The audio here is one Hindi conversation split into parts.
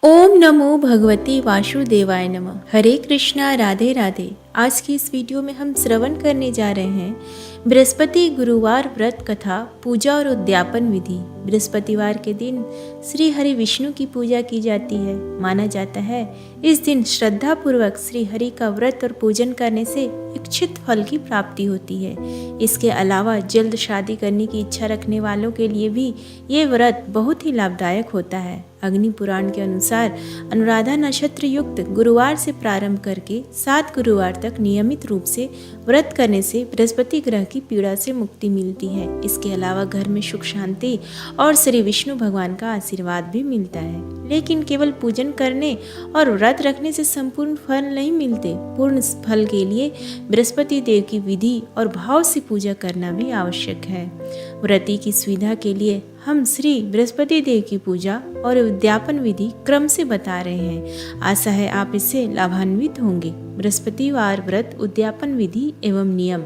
ओम नमो भगवते वासुदेवाय नमः। हरे कृष्णा, राधे राधे। आज की इस वीडियो में हम श्रवण करने जा रहे हैं बृहस्पति गुरुवार व्रत कथा, पूजा और उद्यापन विधि। बृहस्पतिवार के दिन श्री हरि विष्णु की पूजा की जाती है। माना जाता है इस दिन श्रद्धा पूर्वक श्री हरि का व्रत और पूजन करने से इच्छित फल की प्राप्ति होती है। इसके अलावा जल्द शादी करने की इच्छा रखने वालों के लिए भी ये व्रत बहुत ही लाभदायक होता है। अग्नि पुराण के अनुसार अनुराधा नक्षत्र युक्त गुरुवार से प्रारंभ करके 7 गुरुवार तक नियमित रूप से व्रत करने से बृहस्पति ग्रह की पीड़ा से मुक्ति मिलती है। इसके अलावा घर में सुख शांति और श्री विष्णु भगवान का आशीर्वाद भी मिलता है। लेकिन केवल पूजन करने और व्रत रखने से संपूर्ण फल नहीं मिलते। पूर्ण फल के लिए बृहस्पति देव की विधि और भाव से पूजा करना भी आवश्यक है। व्रती की सुविधा के लिए हम श्री बृहस्पति देव की पूजा और उद्यापन विधि क्रम से बता रहे हैं। आशा है आप इससे लाभान्वित होंगे। बृहस्पतिवार व्रत उद्यापन विधि एवं नियम।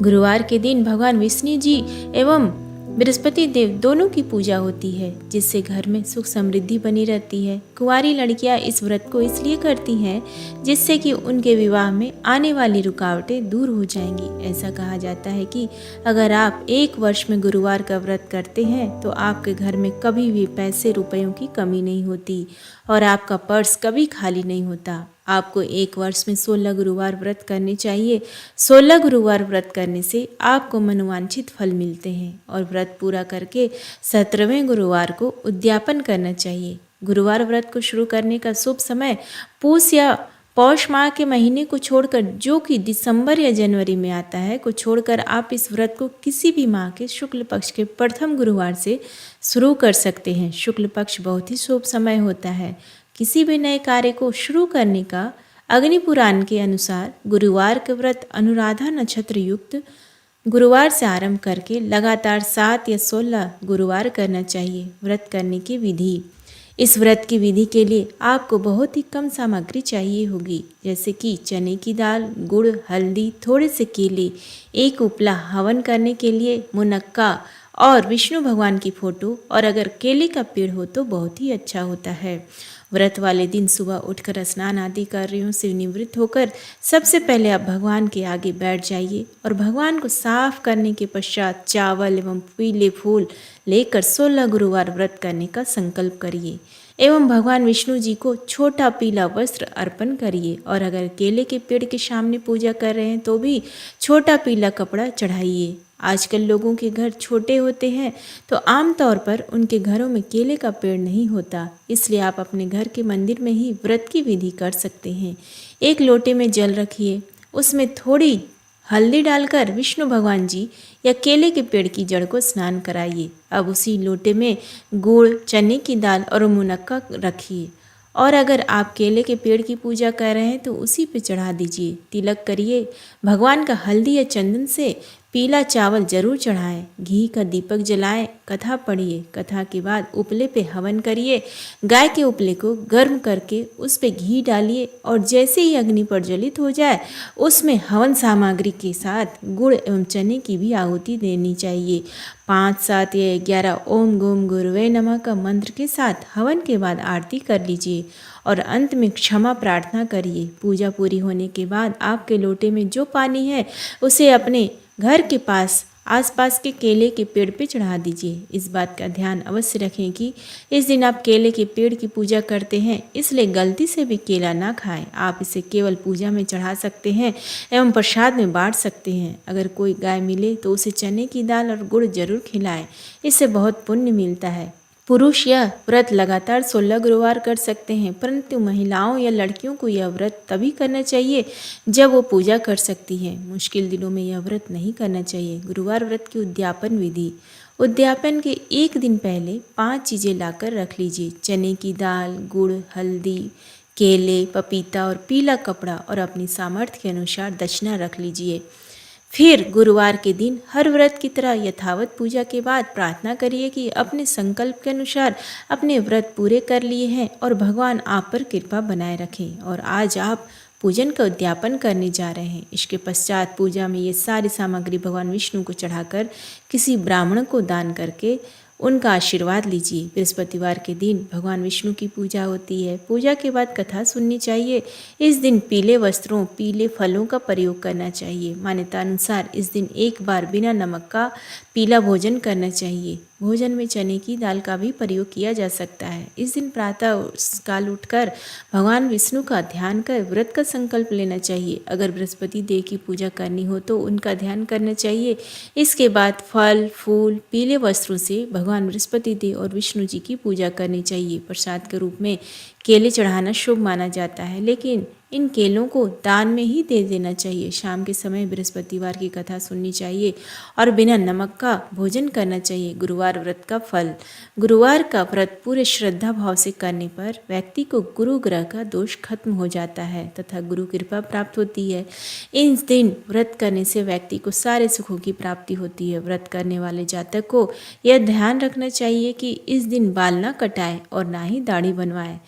गुरुवार के दिन भगवान विष्णु जी एवं बृहस्पति देव दोनों की पूजा होती है, जिससे घर में सुख समृद्धि बनी रहती है। कुंवारी लड़कियां इस व्रत को इसलिए करती हैं जिससे कि उनके विवाह में आने वाली रुकावटें दूर हो जाएंगी। ऐसा कहा जाता है कि अगर आप 1 वर्ष में गुरुवार का व्रत करते हैं तो आपके घर में कभी भी पैसे रुपयों की कमी नहीं होती और आपका पर्स कभी खाली नहीं होता। आपको 1 वर्ष में 16 गुरुवार व्रत करने चाहिए। 16 गुरुवार व्रत करने से आपको मनोवांछित फल मिलते हैं और व्रत पूरा करके 17वें गुरुवार को उद्यापन करना चाहिए। गुरुवार व्रत को शुरू करने का शुभ समय पूष या पौष माह के महीने को छोड़कर, जो कि दिसंबर या जनवरी में आता है, को छोड़कर आप इस व्रत को किसी भी माह के शुक्ल पक्ष के प्रथम गुरुवार से शुरू कर सकते हैं। शुक्ल पक्ष बहुत ही शुभ समय होता है किसी भी नए कार्य को शुरू करने का। अग्नि पुराण के अनुसार गुरुवार का व्रत अनुराधा नक्षत्र युक्त गुरुवार से आरंभ करके लगातार 7 या 16 गुरुवार करना चाहिए। व्रत करने की विधि। इस व्रत की विधि के लिए आपको बहुत ही कम सामग्री चाहिए होगी, जैसे कि चने की दाल, गुड़, हल्दी, थोड़े से केले, 1 उपला, हवन करने के लिए मुनक्का और विष्णु भगवान की फोटो, और अगर केले का पेड़ हो तो बहुत ही अच्छा होता है। व्रत वाले दिन सुबह उठकर स्नान आदि कार्यों से निवृत्त होकर सबसे पहले आप भगवान के आगे बैठ जाइए और भगवान को साफ करने के पश्चात चावल एवं पीले फूल लेकर 16 गुरुवार व्रत करने का संकल्प करिए एवं भगवान विष्णु जी को छोटा पीला वस्त्र अर्पण करिए। और अगर केले के पेड़ के सामने पूजा कर रहे हैं तो भी छोटा पीला कपड़ा चढ़ाइए। आजकल लोगों के घर छोटे होते हैं तो आमतौर पर उनके घरों में केले का पेड़ नहीं होता, इसलिए आप अपने घर के मंदिर में ही व्रत की विधि कर सकते हैं। 1 लोटे में जल रखिए, उसमें थोड़ी हल्दी डालकर विष्णु भगवान जी या केले के पेड़ की जड़ को स्नान कराइए। अब उसी लोटे में गुड़, चने की दाल और मुनक्का रखिए और अगर आप केले के पेड़ की पूजा कर रहे हैं तो उसी पे चढ़ा दीजिए। तिलक करिए। भगवान का हल्दी या चंदन से पीला चावल जरूर चढ़ाएं। घी का दीपक जलाएं। कथा पढ़िए। कथा के बाद उपले पे हवन करिए। गाय के उपले को गर्म करके उस पे घी डालिए और जैसे ही अग्नि प्रज्वलित हो जाए उसमें हवन सामग्री के साथ गुड़ एवं चने की भी आहुति देनी चाहिए। 5, 7 या 11 ओम गोम गुरुवे नमः का मंत्र के साथ हवन के बाद आरती कर लीजिए और अंत में क्षमा प्रार्थना करिए। पूजा पूरी होने के बाद आपके लोटे में जो पानी है उसे अपने घर के पास आसपास के केले के पेड़ पे चढ़ा दीजिए। इस बात का ध्यान अवश्य रखें कि इस दिन आप केले के पेड़ की पूजा करते हैं, इसलिए गलती से भी केला ना खाएं। आप इसे केवल पूजा में चढ़ा सकते हैं एवं प्रसाद में बांट सकते हैं। अगर कोई गाय मिले तो उसे चने की दाल और गुड़ जरूर खिलाएं, इससे बहुत पुण्य मिलता है। पुरुष यह व्रत लगातार 16 गुरुवार कर सकते हैं, परंतु महिलाओं या लड़कियों को यह व्रत तभी करना चाहिए जब वो पूजा कर सकती है। मुश्किल दिनों में यह व्रत नहीं करना चाहिए। गुरुवार व्रत की उद्यापन विधि। उद्यापन के 1 दिन पहले 5 चीज़ें लाकर रख लीजिए। चने की दाल, गुड़, हल्दी, केले, पपीता और पीला कपड़ा, और अपनी सामर्थ्य के अनुसार दक्षिणा रख लीजिए। फिर गुरुवार के दिन हर व्रत की तरह यथावत पूजा के बाद प्रार्थना करिए कि अपने संकल्प के अनुसार अपने व्रत पूरे कर लिए हैं और भगवान आप पर कृपा बनाए रखें। और आज आप पूजन का उद्यापन करने जा रहे हैं। इसके पश्चात पूजा में ये सारी सामग्री भगवान विष्णु को चढ़ाकर किसी ब्राह्मण को दान करके उनका आशीर्वाद लीजिए। बृहस्पतिवार के दिन भगवान विष्णु की पूजा होती है। पूजा के बाद कथा सुननी चाहिए। इस दिन पीले वस्त्रों, पीले फलों का प्रयोग करना चाहिए। मान्यता अनुसार इस दिन एक बार बिना नमक का पीला भोजन करना चाहिए। भोजन में चने की दाल का भी प्रयोग किया जा सकता है। इस दिन प्रातः काल उठकर भगवान विष्णु का ध्यान कर व्रत का संकल्प लेना चाहिए। अगर बृहस्पति देव की पूजा करनी हो तो उनका ध्यान करना चाहिए। इसके बाद फल, फूल, पीले वस्त्रों से भगवान बृहस्पति देव और विष्णु जी की पूजा करनी चाहिए। प्रसाद के रूप में केले चढ़ाना शुभ माना जाता है, लेकिन इन केलों को दान में ही दे देना चाहिए। शाम के समय बृहस्पतिवार की कथा सुननी चाहिए और बिना नमक का भोजन करना चाहिए। गुरुवार व्रत का फल। गुरुवार का व्रत पूरे श्रद्धा भाव से करने पर व्यक्ति को गुरु ग्रह का दोष खत्म हो जाता है तथा गुरु कृपा प्राप्त होती है। इस दिन व्रत करने से व्यक्ति को सारे सुखों की प्राप्ति होती है। व्रत करने वाले जातक को यह ध्यान रखना चाहिए कि इस दिन बाल न कटाए और ना ही दाढ़ी बनवाए।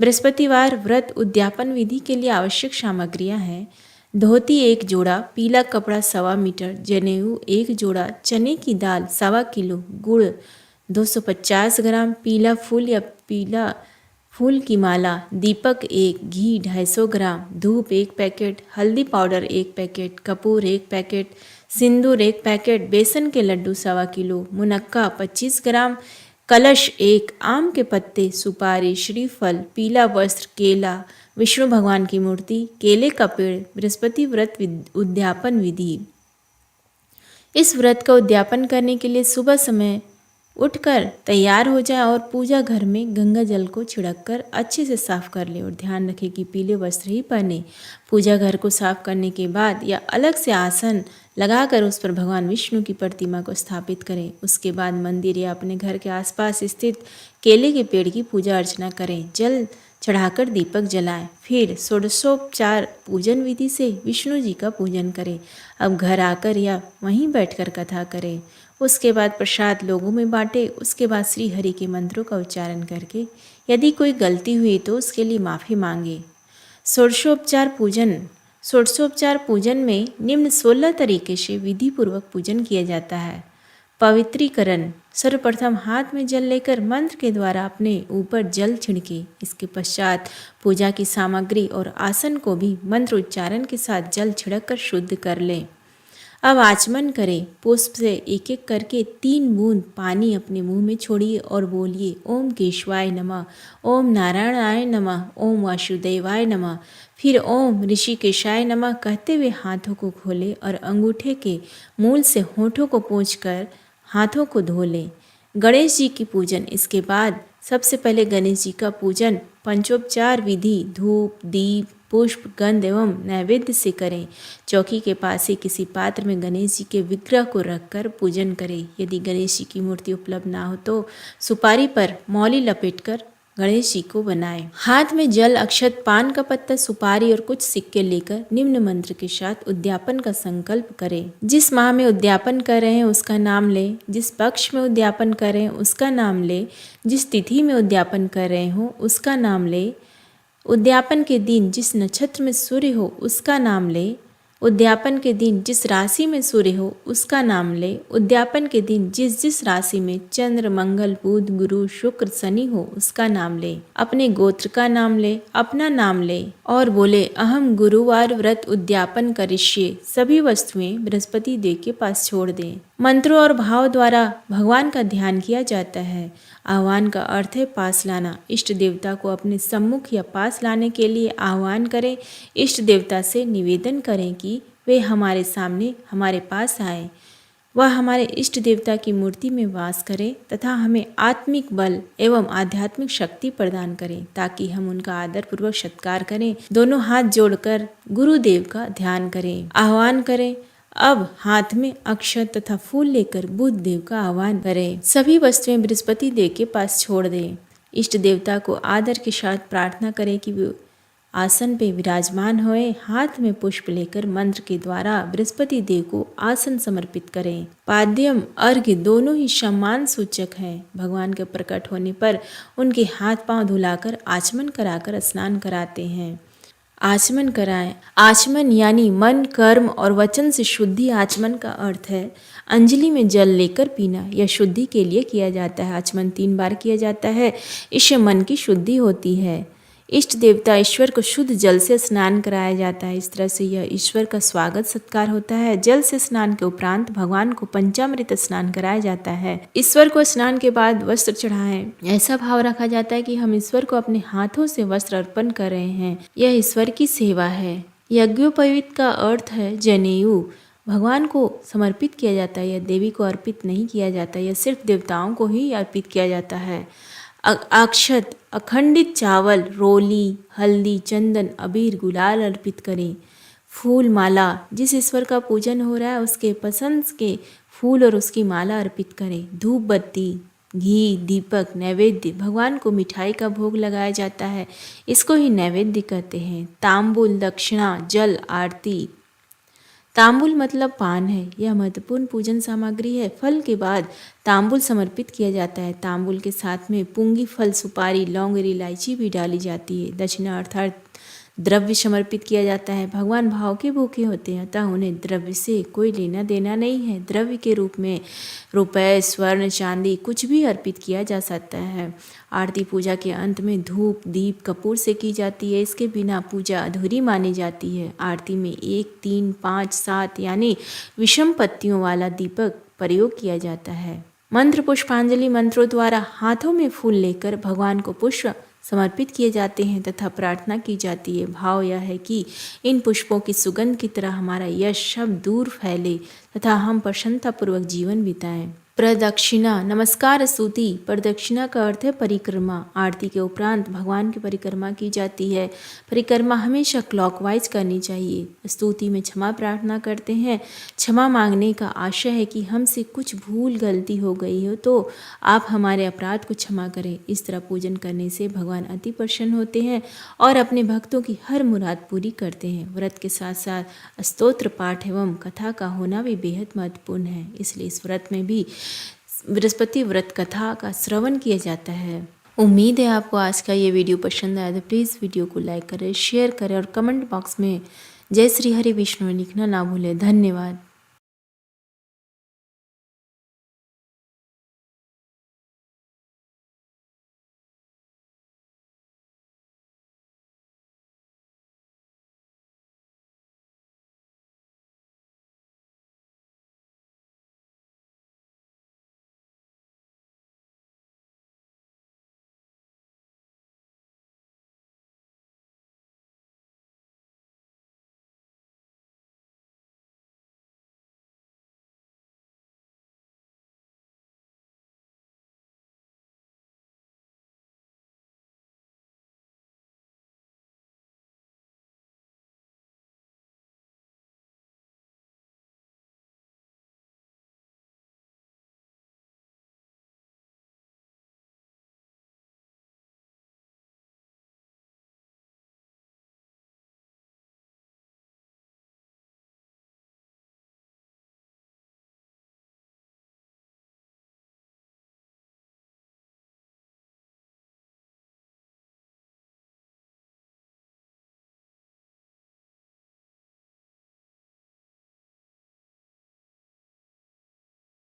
बृहस्पतिवार व्रत उद्यापन विधि के लिए आवश्यक सामग्रियां हैं: धोती 1 जोड़ा, पीला कपड़ा 1.25 मीटर, जनेऊ 1 जोड़ा, चने की दाल 1.25 किलो, गुड़ 250 ग्राम, पीला फूल या पीला फूल की माला, दीपक 1, घी 250 ग्राम, धूप 1 पैकेट, हल्दी पाउडर 1 पैकेट, कपूर 1 पैकेट, सिंदूर 1 पैकेट, बेसन के लड्डू 1.25 किलो, मुनक्का 25 ग्राम, कलश 1, आम के पत्ते, सुपारी, श्रीफल, पीला वस्त्र, केला, विष्णु भगवान की मूर्ति, केले का पेड़। बृहस्पति व्रत उद्यापन विधि। इस व्रत का उद्यापन करने के लिए सुबह समय उठकर तैयार हो जाए और पूजा घर में गंगा जल को छिड़क कर अच्छे से साफ कर ले और ध्यान रखे कि पीले वस्त्र ही पहने। पूजा घर को साफ करने के बाद या अलग से आसन लगाकर उस पर भगवान विष्णु की प्रतिमा को स्थापित करें। उसके बाद मंदिर या अपने घर के आसपास स्थित केले के पेड़ की पूजा अर्चना करें। जल चढ़ाकर दीपक जलाएं। फिर षोडशोपचार पूजन विधि से विष्णु जी का पूजन करें। अब घर आकर या वहीं बैठकर कथा करें। उसके बाद प्रसाद लोगों में बांटे। उसके बाद श्री हरि के मंत्रों का उच्चारण करके यदि कोई गलती हुई तो उसके लिए माफ़ी मांगे। षोडशोपचार पूजन में निम्न 16 तरीके से विधि पूर्वक पूजन किया जाता है। पवित्रीकरण। सर्वप्रथम हाथ में जल लेकर मंत्र के द्वारा अपने ऊपर जल छिड़के। इसके पश्चात पूजा की सामग्री और आसन को भी मंत्र उच्चारण के साथ जल छिड़क कर शुद्ध कर लें। अब आचमन करें। पुष्प से एक एक करके 3 बूंद पानी अपने मुंह में छोड़िए और बोलिए ओम केशवाय नमः, ओम नारायणाय नमः, ओम वासुदेवाय नमः। फिर ओम ऋषिकेशाय नमः कहते हुए हाथों को खोलें और अंगूठे के मूल से होठों को पोंछकर हाथों को धो लें। गणेश जी की पूजन। इसके बाद सबसे पहले गणेश जी का पूजन पंचोपचार विधि धूप, दीप, पुष्प, गंध एवं नैवेद्य से करें। चौकी के पास ही किसी पात्र में गणेश जी के विग्रह को रखकर पूजन करें। यदि गणेश जी की मूर्ति उपलब्ध ना हो तो सुपारी पर मौली लपेटकर गणेश जी को बनाएं। हाथ में जल, अक्षत, पान का पत्ता, सुपारी और कुछ सिक्के लेकर निम्न मंत्र के साथ उद्यापन का संकल्प करें। जिस माह में उद्यापन कर रहे हैं उसका नाम लें। जिस पक्ष में उद्यापन कर रहे हैं उसका नाम लें। जिस तिथि में उद्यापन कर रहे हो उसका नाम लें। उद्यापन के दिन जिस नक्षत्र में सूर्य हो उसका नाम ले। उद्यापन के दिन जिस राशि में सूर्य हो उसका नाम ले। उद्यापन के दिन जिस जिस राशि में चंद्र, मंगल, बुध, गुरु, शुक्र, शनि हो उसका नाम ले। अपने गोत्र का नाम ले, अपना नाम ले और बोले अहम गुरुवार व्रत उद्यापन करिष्ये। सभी वस्तुएं बृहस्पति देव के पास छोड़ दें। मंत्रों और भाव द्वारा भगवान का ध्यान किया जाता है। आह्वान का अर्थ है पास लाना। इष्ट देवता को अपने सम्मुख या पास लाने के लिए आह्वान करें। इष्ट देवता से निवेदन करें कि वे हमारे सामने हमारे पास आए। वह हमारे इष्ट देवता की मूर्ति में वास करें तथा हमें आत्मिक बल एवं आध्यात्मिक शक्ति प्रदान करें ताकि हम उनका आदर पूर्वक सत्कार करें। दोनों हाथ जोड़कर गुरुदेव का ध्यान करें, आह्वान करें। अब हाथ में अक्षत तथा फूल लेकर बुध देव का आह्वान करें। सभी वस्तुएं बृहस्पति देव के पास छोड़ दें। इष्ट देवता को आदर के साथ प्रार्थना करें कि वे आसन पे विराजमान होए। हाथ में पुष्प लेकर मंत्र के द्वारा बृहस्पति देव को आसन समर्पित करें। पाद्यम, अर्घ्य दोनों ही सम्मान सूचक हैं। भगवान के प्रकट होने पर उनके हाथ पांव धुलाकर आचमन कराकर स्नान कराते हैं। आचमन कराएं। आचमन यानी मन, कर्म और वचन से शुद्धि। आचमन का अर्थ है अंजलि में जल लेकर पीना। यह शुद्धि के लिए किया जाता है। आचमन 3 बार किया जाता है। इससे मन की शुद्धि होती है। इष्ट देवता ईश्वर को शुद्ध जल से स्नान कराया जाता है। इस तरह से यह ईश्वर का स्वागत सत्कार होता है। जल से स्नान के उपरांत भगवान को पंचामृत स्नान कराया जाता है। ईश्वर को स्नान के बाद वस्त्र चढ़ाएं। ऐसा भाव रखा जाता है कि हम ईश्वर को अपने हाथों से वस्त्र अर्पण कर रहे हैं। यह ईश्वर की सेवा है। यज्ञोपवीत का अर्थ है जनेऊ। भगवान को समर्पित किया जाता है। यह देवी को अर्पित नहीं किया जाता। यह सिर्फ देवताओं को ही अर्पित किया जाता है। अक्षत, अखंडित चावल, रोली, हल्दी, चंदन, अबीर, गुलाल अर्पित करें। फूल माला, जिस ईश्वर का पूजन हो रहा है उसके पसंद के फूल और उसकी माला अर्पित करें। धूप बत्ती, घी, दीपक, नैवेद्य। भगवान को मिठाई का भोग लगाया जाता है। इसको ही नैवेद्य कहते हैं। तांबूल, दक्षिणा, जल, आरती। तांबुल मतलब पान है। यह महत्वपूर्ण पूजन सामग्री है। फल के बाद तांबुल समर्पित किया जाता है। तांबुल के साथ में पुंगी फल, सुपारी, लौंग और इलायची भी डाली जाती है। दक्षिणा अर्थात द्रव्य समर्पित किया जाता है। भगवान भाव के भूखे होते हैं, अतः उन्हें द्रव्य से कोई लेना देना नहीं है। द्रव्य के रूप में रुपए, स्वर्ण, चांदी कुछ भी अर्पित किया जा सकता है। आरती पूजा के अंत में धूप, दीप, कपूर से की जाती है। इसके बिना पूजा अधूरी मानी जाती है। आरती में 1, 3, 5, 7 यानी विषम पत्तियों वाला दीपक प्रयोग किया जाता है। मंत्र पुष्पांजलि मंत्रों द्वारा हाथों में फूल लेकर भगवान को पुष्प समर्पित किए जाते हैं तथा प्रार्थना की जाती है। भाव यह है कि इन पुष्पों की सुगंध की तरह हमारा यश सब दूर फैले तथा हम प्रसन्नतापूर्वक जीवन बिताएं। प्रदक्षिणा, नमस्कार स्तुति। प्रदक्षिणा का अर्थ है परिक्रमा। आरती के उपरांत भगवान की परिक्रमा की जाती है। परिक्रमा हमेशा क्लॉकवाइज करनी चाहिए। स्तुति में क्षमा प्रार्थना करते हैं। क्षमा मांगने का आशय है कि हमसे कुछ भूल गलती हो गई हो तो आप हमारे अपराध को क्षमा करें। इस तरह पूजन करने से भगवान अति प्रसन्न होते हैं और अपने भक्तों की हर मुराद पूरी करते हैं। व्रत के साथ साथ स्तोत्र पाठ एवं कथा का होना भी बेहद महत्वपूर्ण है। इसलिए इस व्रत में भी बृहस्पति व्रत कथा का श्रवण किया जाता है। उम्मीद है आपको आज का ये वीडियो पसंद आया तो प्लीज़ वीडियो को लाइक करें, शेयर करें और कमेंट बॉक्स में जय श्री हरि विष्णु लिखना ना भूलें। धन्यवाद।